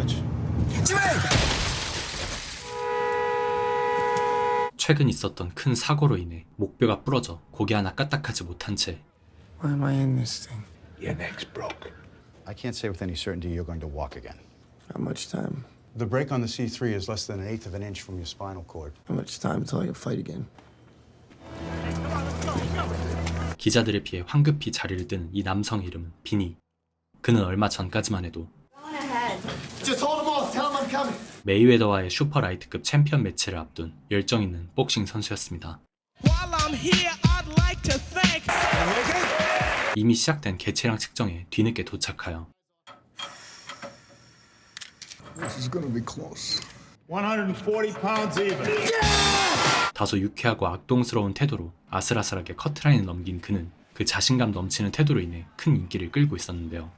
much. 최근 있었던 큰 사고로 인해 목뼈가 부러져 고개 하나 까딱하지 못한 채 Why am I in this thing? Your neck's broke. I can't say with any certainty you're going to walk again. How much time? The break on the C3 is less than an eighth of an inch from your spinal cord. How much time until I can fight again? 기자들에 비해 황급히 자리를 뜨는 이 남성의 이름은 비니. 그는 얼마 전까지만 해도 Just hold him off. Tell him I'm coming. 메이웨더와의 슈퍼라이트급 챔피언 매치를 앞둔 열정 있는 복싱 선수였습니다. 이미 시작된 개체량 측정에 뒤늦게 도착하여 This is gonna be close. 140 pounds even. 다소 유쾌하고 악동스러운 태도로 아슬아슬하게 커트라인을 넘긴 그는 그 자신감 넘치는 태도로 인해 큰 인기를 끌고 있었는데요.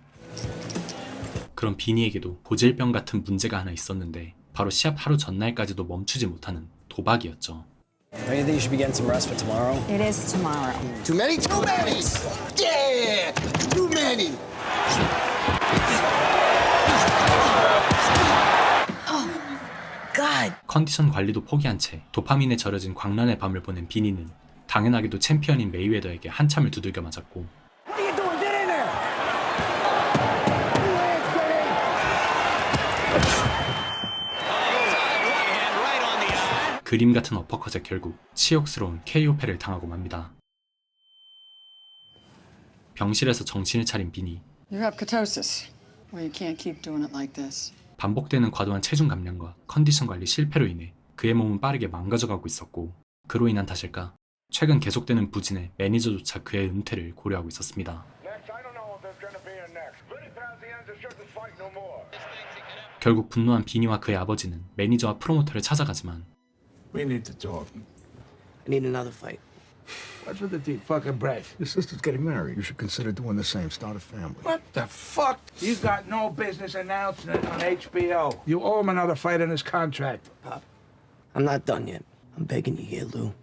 그런 비니에게도 고질병 같은 문제가 하나 있었는데 바로 시합 하루 전날까지도 멈추지 못하는 도박이었죠. Don't you think you should be getting some rest for tomorrow? It is tomorrow. Too many? Too many! Yeah! Too many! God. 컨디션 관리도 포기한 채 도파민에 절여진 광란의 밤을 보낸 비니는 당연하게도 챔피언인 메이웨더에게 한참을 두들겨 맞았고 그림 같은 어퍼컷에 결국 치욕스러운 KO패를 당하고 맙니다. 병실에서 정신을 차린 비니. You have ketosis. Well, you can't keep doing it like this. 반복되는 과도한 체중 감량과 컨디션 관리 실패로 인해 그의 몸은 빠르게 망가져가고 있었고 그로 인한 탓일까? 최근 계속되는 부진에 매니저조차 그의 은퇴를 고려하고 있었습니다. 결국 분노한 비니와 그의 아버지는 매니저와 프로모터를 찾아가지만 We need to talk. I need another fight. What's with the deep fucking breath? Your sister's getting married. You should consider doing the same. Start a family. What the fuck? You got no business announcing it on HBO. You owe him another fight in his contract. Pop, I'm not done yet. I'm begging you here, Lou.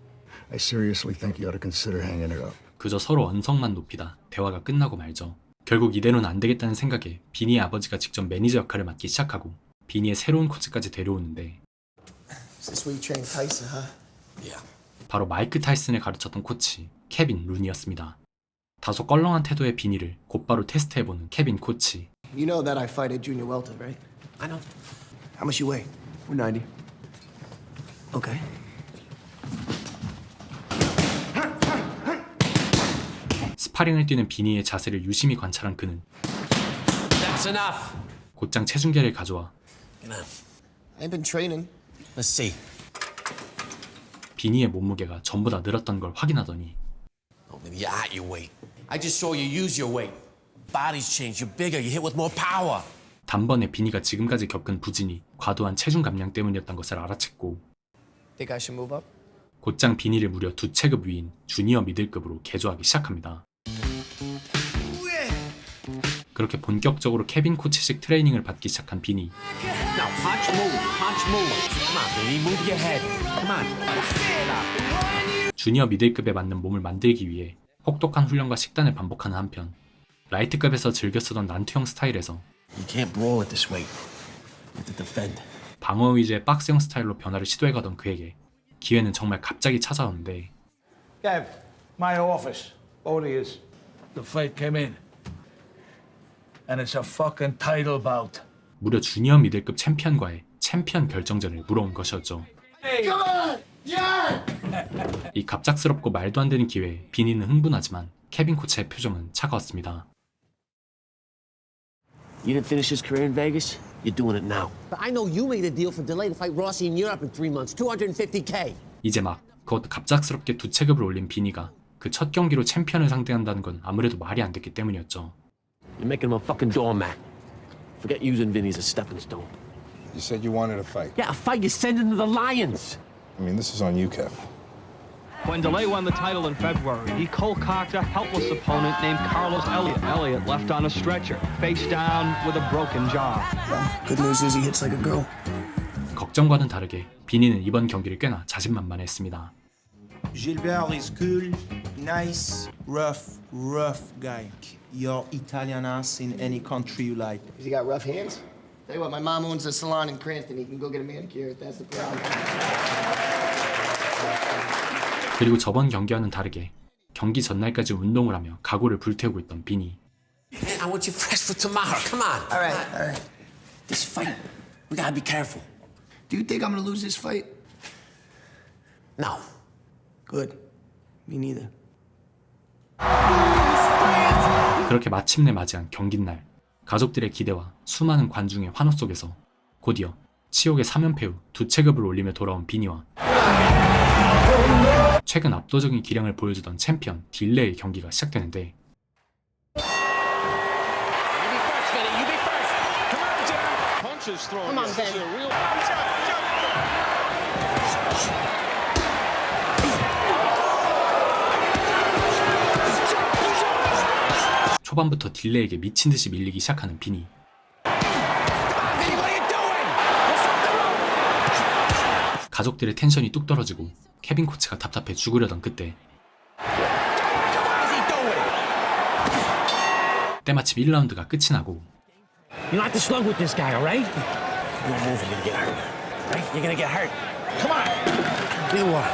I seriously think you ought to consider hanging it up. 그저 서로 언성만 높이다 대화가 끝나고 말죠. 결국 이대로는 안 되겠다는 생각에 비니의 아버지가 직접 매니저 역할을 맡기 시작하고 비니의 새로운 코치까지 데려오는데 Is this where you train Tyson, huh? Yeah. 바로 마이크 타이슨을 가르쳤던 코치 케빈 룬이었습니다. 다소 껄렁한 태도의 비니를 곧바로 테스트해보는 케빈 코치. You know that I fight at junior welter, right? I know. How much you weigh? 190. Okay. 스파링을 뛰는 비니의 자세를 유심히 관찰한 그는 That's enough. 곧장 체중계를 가져와 I've been training. Let's see. 비니의 몸무게가 전부 다 늘었던 걸 확인하더니 Oh, maybe you're at your weight. I just saw you use your weight. Body's changed. You're bigger. You hit with more power. 단번에 비니가 지금까지 겪은 부진이 과도한 체중 감량 때문이었던 것을 알아챘고 Think I should move up? 곧장 비니를 무려 2체급 위인 주니어 미들급으로 개조하기 시작합니다. 그렇게 본격적으로 케빈 코치식 트레이닝을 받기 시작한 비니. Now punch move. Punch move. Come on, baby. Move your head. Come on. 주니어 미들급에 맞는 몸을 만들기 위해 혹독한 훈련과 식단을 반복하는 한편 라이트급에서 즐겨 쓰던 난투형 스타일에서 You can't brawl at this weight. You have to defend. 방어 위주의 박스형 스타일로 변화를 시도해가던 그에게 기회는 정말 갑자기 찾아오는데 Kev, my office. Both of yous. The fight came in. And it's a fucking title bout. 무려 주니어 미들급 챔피언과의 챔피언 결정전을 물어온 것이었죠. Hey! 이 갑작스럽고 말도 안 되는 기회에 비니는 흥분하지만 케빈 코치의 표정은 차가웠습니다. You didn't finish his career in Vegas? You're doing it now. But I know you made a deal for delay to fight Rossi in Europe in 3 months, 250K. 이제 막 그것도 갑작스럽게 2체급을 올린 비니가 그 첫 경기로 챔피언을 상대한다는 건 아무래도 말이 안 됐기 때문이었죠. You're making him a fucking doormat. Forget using Vinny as a stepping stone. You said you wanted a fight. Yeah, a fight you send into the Lions. I mean, this is on you, Kev. When DeLay won the title in February, he cold-cocked a helpless opponent named Carlos Elliott. Elliott left on a stretcher, face down with a broken jaw. Good news is he hits like a girl. 걱정과는 다르게 비니는 이번 경기를 꽤나 자신만만했습니다. Gilbert is cool, nice, rough guy. Your Italian ass in any country you like. Has he got rough hands? Tell you what, my mom owns a salon in Cranston. He can go get a manicure if that's the problem. 그리고 저번 경기와는 다르게 경기 전날까지 운동을 하며 각오를 불태우고 있던 비니. Man, I want you fresh for tomorrow. Come on. All right. This fight, we gotta be careful. Do you think I'm gonna lose this fight? No. Good. Me neither. 그렇게 마침내 맞이한 경기날. 가족들의 기대와 수많은 관중의 환호 속에서 곧이어 치욕의 3연패 후 2체급을 올리며 돌아온 비니와 최근 압도적인 기량을 보여주던 챔피언 딜레의 경기가 시작되는데 Come on, Ben. 초반부터 딜레에게 미친듯이 밀리기 시작하는 비니. 가족들의 텐션이 뚝 떨어지고 케빈 코치가 답답해 죽으려던 그때 때마침 1라운드가 끝이 나고 You don't have to slug with this guy, all right? You don't move, you're gonna get hurt. Right? You're gonna get hurt. Come on. Be one.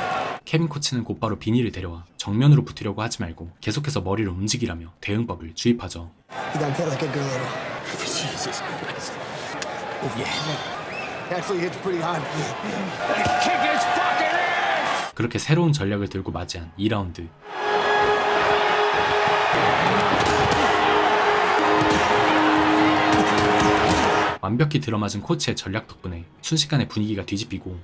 케빈 코치는 곧바로 비니를 데려와 정면으로 붙으려고 하지 말고 계속해서 머리를 움직이라며 대응법을 주입하죠. You don't hit like a girl at all. Jesus Christ. Move your head. Actually hits pretty hard. Kick his fucking ass! 그렇게 새로운 전략을 들고 맞이한 2라운드. 완벽히 들어맞은 코치의 전략 덕분에 순식간에 분위기가 뒤집히고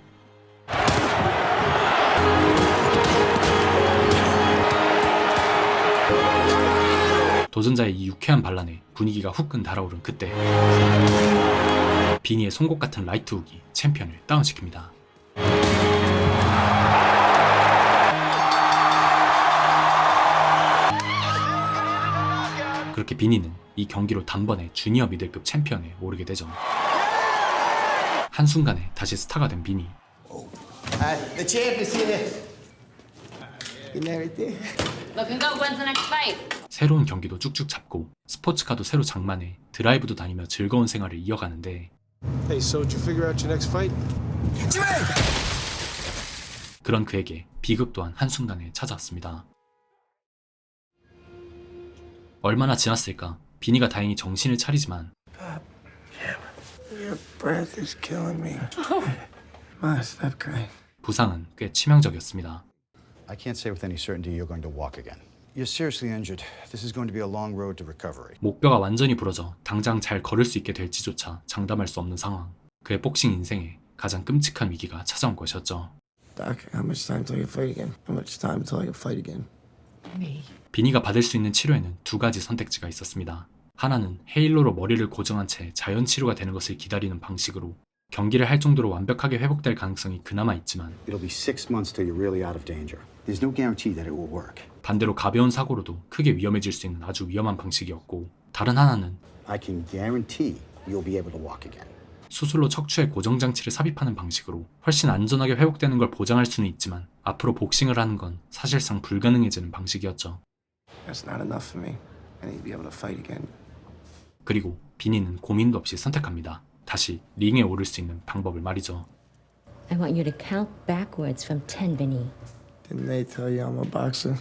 도전자의 이 유쾌한 반란에 분위기가 후끈 달아오른 그때 비니의 송곳 같은 라이트 훅이 챔피언을 다운시킵니다. 그렇게 비니는 이 경기로 단번에 주니어 미들급 챔피언에 오르게 되죠. 한순간에 다시 스타가 된 비니. The champ is here. Good night right there. Looking good. When's the next fight? 새로운 경기도 쭉쭉 잡고 스포츠카도 새로 장만해 드라이브도 다니며 즐거운 생활을 이어가는데 Hey, so did you figure out your next fight? 그런 그에게 비극 또한 한순간에 찾아왔습니다. 얼마나 지났을까? 비니가 다행히 정신을 차리지만 Your breath is killing me. Ma, stop crying. 부상은 꽤 치명적이었습니다. I can't say with any certainty you're going to walk again. You're seriously injured. This is going to be a long road to recovery. 목뼈가 완전히 부러져 당장 잘 걸을 수 있게 될지조차 장담할 수 없는 상황. 그의 복싱 인생에 가장 끔찍한 위기가 찾아온 것이었죠. Doc, how much time till you fight again? How much time till I can fight again? 비니가 받을 수 있는 치료에는 두 가지 선택지가 있었습니다. 하나는 헤일로로 머리를 고정한 채 자연 치료가 되는 것을 기다리는 방식으로 경기를 할 정도로 완벽하게 회복될 가능성이 그나마 있지만 It'll be 6 months till you're really out of danger. There's no guarantee that it will work. 반대로 가벼운 사고로도 크게 위험해질 수 있는 아주 위험한 방식이었고 다른 하나는 I can guarantee you'll be able to walk again. 수술로 척추에 고정장치를 삽입하는 방식으로 훨씬 안전하게 회복되는 걸 보장할 수는 있지만 앞으로 복싱을 하는 건 사실상 불가능해지는 방식이었죠. That's not enough for me. I need to be able to fight again. 그리고 비니는 고민도 없이 선택합니다. 다시 링에 오를 수 있는 방법을 말이죠. I want you to count backwards from 10, Vinny. Didn't they tell you I'm a boxer?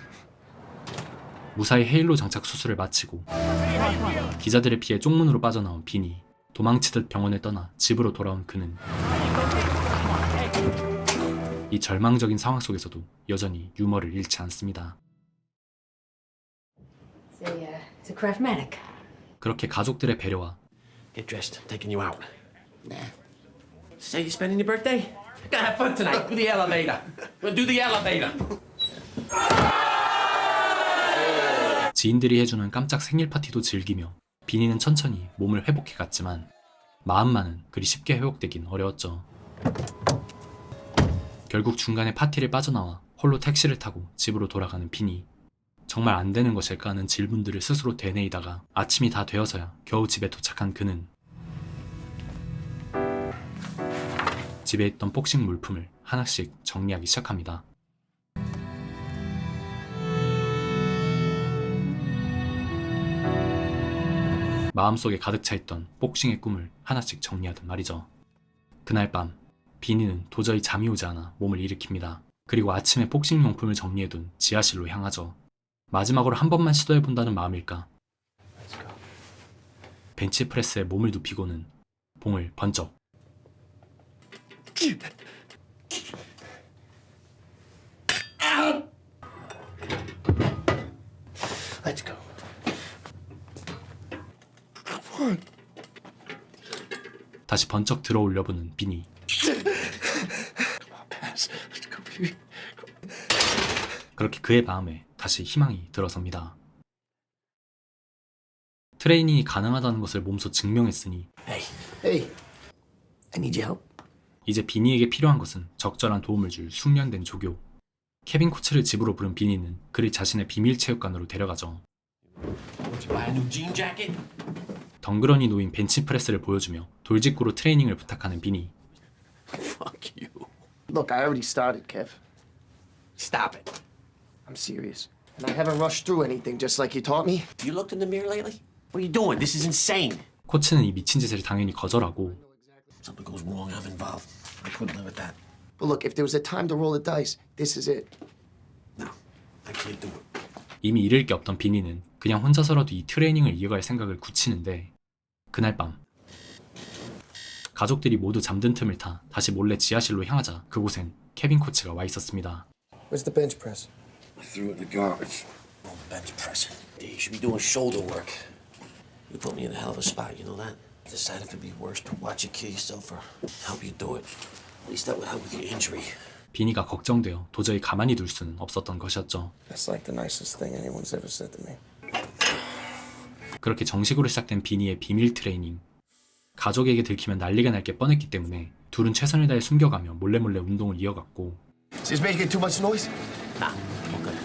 무사히 헤일로 장착 수술을 마치고 기자들의 피해 쪽문으로 빠져나온 비니. 도망치듯 병원을 떠나 집으로 돌아온 그는 이 절망적인 상황 속에서도 여전히 유머를 잃지 않습니다. It's a craftmatic. 그렇게 가족들의 배려와 Get dressed. I'm taking you out. Nah. Say you spending your birthday? Gonna have fun tonight. Do the elevator. We'll do the elevator. 지인들이 해주는 깜짝 생일 파티도 즐기며 비니는 천천히 몸을 회복해갔지만 마음만은 그리 쉽게 회복되긴 어려웠죠. 결국 중간에 파티를 빠져나와 홀로 택시를 타고 집으로 돌아가는 비니. 정말 안 되는 것일까 하는 질문들을 스스로 되뇌이다가 아침이 다 되어서야 겨우 집에 도착한 그는 집에 있던 복싱 물품을 하나씩 정리하기 시작합니다. 마음속에 가득 차있던 복싱의 꿈을 하나씩 정리하던 말이죠. 그날 밤 비니는 도저히 잠이 오지 않아 몸을 일으킵니다. 그리고 아침에 복싱 용품을 정리해둔 지하실로 향하죠. 마지막으로 한 번만 시도해본다는 마음일까? 벤치프레스에 몸을 눕히고는 봉을 번쩍. Let's go. 다시 번쩍 들어 올려보는 비니. 그렇게 그의 마음에 다시 희망이 들어섭니다. 트레이닝이 가능하다는 것을 몸소 증명했으니 Hey, I need your help. 이제 비니에게 필요한 것은 적절한 도움을 줄 숙련된 조교. 케빈 코츠를 집으로 부른 비니는 그를 자신의 비밀 체육관으로 데려가죠. Want you buy a new jean jacket? 덩그러니 놓인 벤치프레스를 보여주며 돌직구로 트레이닝을 부탁하는 비니. Fuck you. Look, I already started, Kev. Stop it. I'm serious. And I haven't rushed through anything just like you taught me. You looked in the mirror lately? What are you doing? This is insane. 코츠는 이 미친 짓을 당연히 거절하고 Something goes wrong, I'm involved. I couldn't live with that. But look, if there was a time to roll the dice, this is it. No, I can't do it. 이미 잃을 게 없던 비니는 그냥 혼자서라도 이 트레이닝을 이어갈 생각을 굳히는데 그날 밤 가족들이 모두 잠든 틈을 타 다시 몰래 지하실로 향하자 그곳엔 케빈 코츠가 와 있었습니다. Where's the bench press? I threw it in the garbage. Oh, bench pressing. You should be doing shoulder work. You put me in a hell of a spot, you know that? Decide if it'd be worse to watch you kill yourself or help you do it. At least that would help with your injury. 비니가 걱정되어 도저히 가만히 둘 수는 없었던 것이었죠. That's like the nicest thing anyone's ever said to me. 그렇게 정식으로 시작된 비니의 비밀 트레이닝. 가족에게 들키면 난리가 날 게 뻔했기 때문에 둘은 최선을 다해 숨겨가며 몰래몰래 운동을 이어갔고 Is this making too much noise? Nah, I'm good.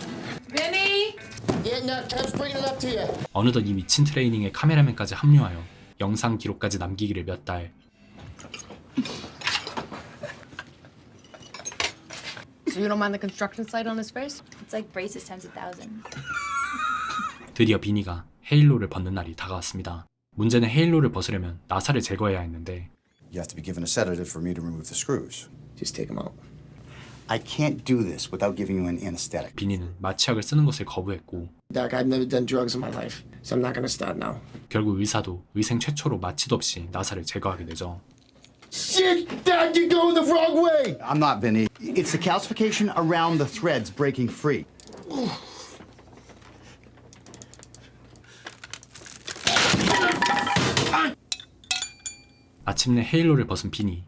Vinny! Yeah, no, Kev's bringing it up to you. 어느덧 이 미친 트레이닝에 카메라맨까지 합류하여 영상 기록까지 남기기를 몇 달. So you don't mind the construction site on his face? It's like braces times 1,000. 드디어 비니가 헤일로를 벗는 날이 다가왔습니다. 문제는 헤일로를 벗으려면 나사를 제거해야 했는데 You have to be given a sedative for me to remove the screws. Just take him out. I can't do this without giving you an anesthetic. 비니는 마취약을 쓰는 것을 거부했고 Doc, I've never done drugs in my life, so I'm not gonna start now. 결국 의사도 의생 최초로 마취도 없이 나사를 제거하게 되죠. Shit, Doc, you're going the wrong way! I'm not, Vinny. It's the calcification around the threads breaking free. 마침내 헤일로를 벗은 비니.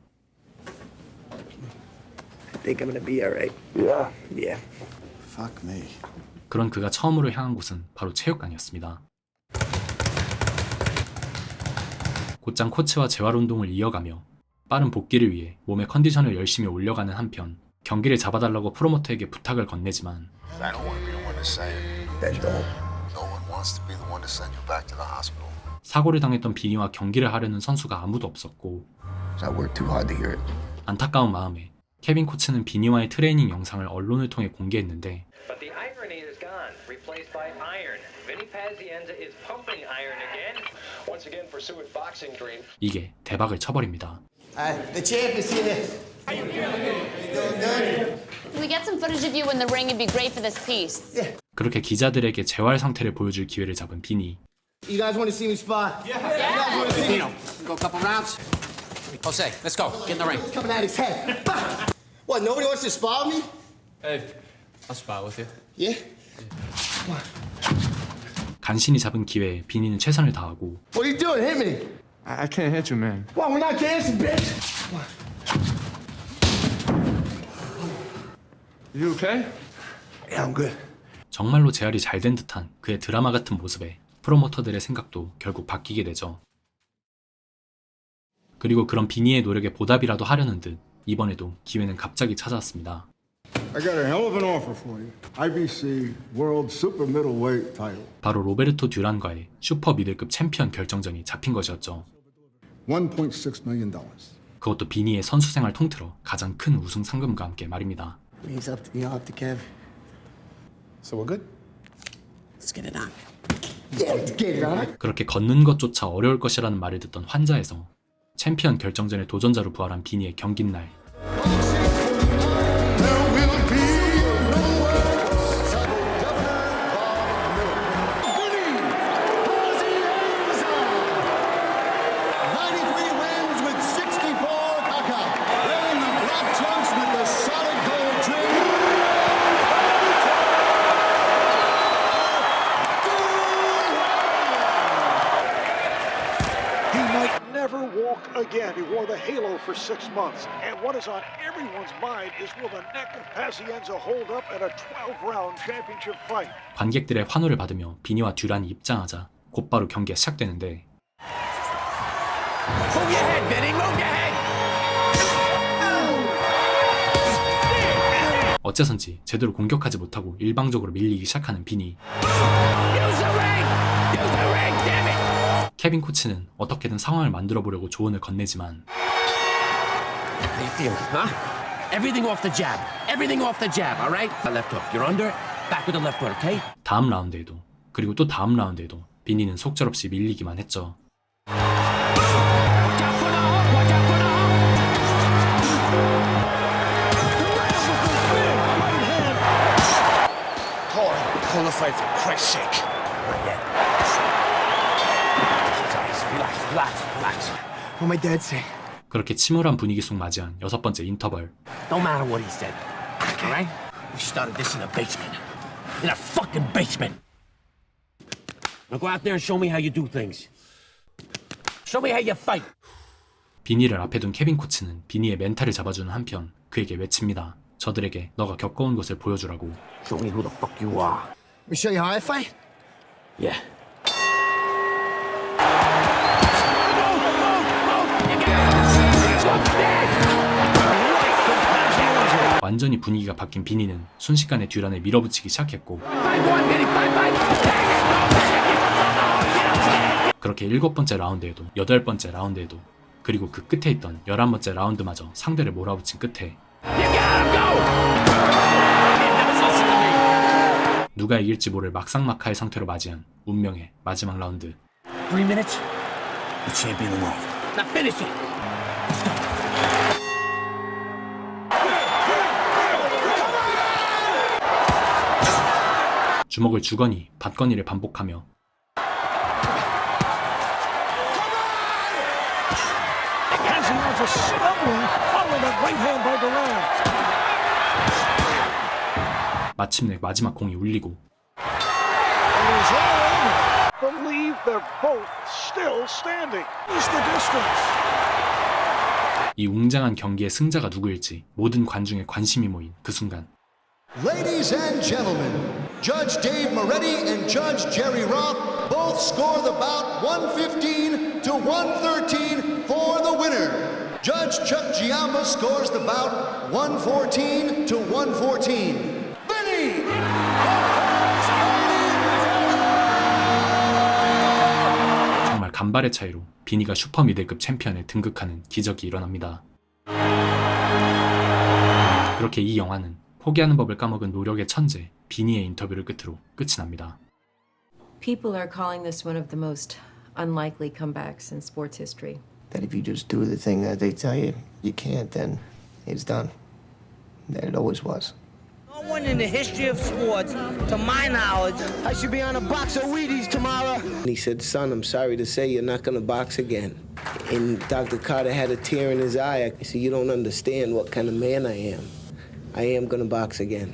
I think I'm gonna be alright. Yeah. Yeah. Fuck me. 그런 그가 처음으로 향한 곳은 바로 체육관이었습니다. 곧장 코치와 재활 운동을 이어가며 빠른 복귀를 위해 몸의 컨디션을 열심히 올려가는 한편 경기를 잡아달라고 프로모터에게 부탁을 건네지만 I don't want to be the one to say it. Then don't. No one wants to be the one to send you back to the hospital. 사고를 당했던 비니와 경기를 하려는 선수가 아무도 없었고 I worked too hard to hear it. 안타까운 마음에 케빈 코치는 비니와의 트레이닝 영상을 언론을 통해 공개했는데 But the irony is gone, replaced by iron. Vinny Pazienza is pumping iron again. Once again pursuing boxing dream. 이게 대박을 쳐버립니다. The champ is here. How you feeling? Doing good? If we get some footage of you in the ring, it'd be great for this piece. 그렇게 기자들에게 재활 상태를 보여줄 기회를 잡은 비니. You guys want to see me spot? Yeah. You guys want to see me? Go a couple rounds. Jose, let's go. Get in the ring. Coming at his head. What? Nobody wants to spar me? Hey, I'll spar with you. Yeah. 간신히 잡은 기회에 비니는 최선을 다하고 What are you doing? Hit me. I can't hit you, man. Well, we're not dancing, bitch. You okay? Yeah, I'm good. 정말로 재활이 잘 된 듯한 그의 드라마 같은 모습에 프로모터들의 생각도 결국 바뀌게 되죠. 그리고 그런 비니의 노력에 보답이라도 하려는 듯 이번에도 기회는 갑자기 찾아왔습니다. I got a hell of an offer for you. IBC World Super Middleweight title. 바로 로베르토 듀란과의 슈퍼 미들급 챔피언 결정전이 잡힌 것이었죠. $1.6 million. 그것도 비니의 선수 생활 통틀어 가장 큰 우승 상금과 함께 말입니다. He's up to Kev. So we're good? Let's get it on. 그렇게 걷는 것조차 어려울 것이라는 말을 듣던 환자에서 챔피언 결정전의 도전자로 부활한 비니의 경기 날. Again, he wore the halo for 6 months, and what is on everyone's mind is will the neck of Pazienza hold up at a 12-round championship fight? 관객들의 환호를 받으며 비니와 듀란이 입장하자 곧바로 경기가 시작되는데 Move your head, Vinny. Move your head. 어째선지 제대로 공격하지 못하고 일방적으로 밀리기 시작하는 비니. Use the ring. Use the ring, damn it. 케빈 코치는 어떻게든 상황을 만들어 보려고 조언을 건네지만 How you feeling, huh? Everything off the jab. Everything off the jab, all right? The left hook. You're under. Back with the left foot, okay? 다음 라운드에도 그리고 또 다음 라운드에도 비니는 속절없이 밀리기만 했죠. Call the fight for Christ's sake. Not yet. Relax. What my dad say? 그렇게 침울한 분위기 속 맞이한 6번째 인터벌. Don't matter what he said. All right? We started this in a basement. In a fucking basement. Now go out there and show me how you do things. Show me how you fight. 비니를 앞에 둔 케빈 코치는 비니의 멘탈을 잡아주는 한편 그에게 외칩니다. 저들에게 너가 겪어온 것을 보여주라고. Show me who the fuck you are. Let me show you how I fight? Yeah. 완전히 분위기가 바뀐 비니는 순식간에 듀란을 밀어붙이기 시작했고 그렇게 7번째 라운드에도 8번째 라운드에도 그리고 그 끝에 있던 11번째 라운드마저 상대를 몰아붙인 끝에 누가 이길지 모를 막상막하의 상태로 맞이한 운명의 마지막 라운드. 3 minutes. The champion of the world. Now finish it. 주먹을 주거니 받거니를 반복하며 Pazienza stumbling, followed that right hand by Duran. 마침내 마지막 공이 울리고 It is all over. Believe they're both still standing. Is the distance. 이 웅장한 경기의 승자가 누구일지 모든 관중의 관심이 모인 그 순간 Ladies and gentlemen, Judge Dave Moretti and Judge Jerry Roth both score the bout 115 to 113 for the winner. Judge Chuck Giamma scores the bout 114 to 114. Vinny! 정말 간발의 차이로 비니가 슈퍼 미들급 챔피언에 등극하는 기적이 일어납니다. 그렇게 이 영화는 포기하는 법을 까먹은 노력의 천재 비니의 인터뷰를 끝으로 끝이 납니다. People are calling this one of the most unlikely comebacks in sports history. That if you just do the thing that they tell you you can't, then it's done. That it always was. No one in the history of sports, to my knowledge, I should be on a box of Wheaties tomorrow. He said, son, I'm sorry to say you're not going to box again. And Dr. Carter had a tear in his eye. He said, you don't understand what kind of man I am. I am going to box again.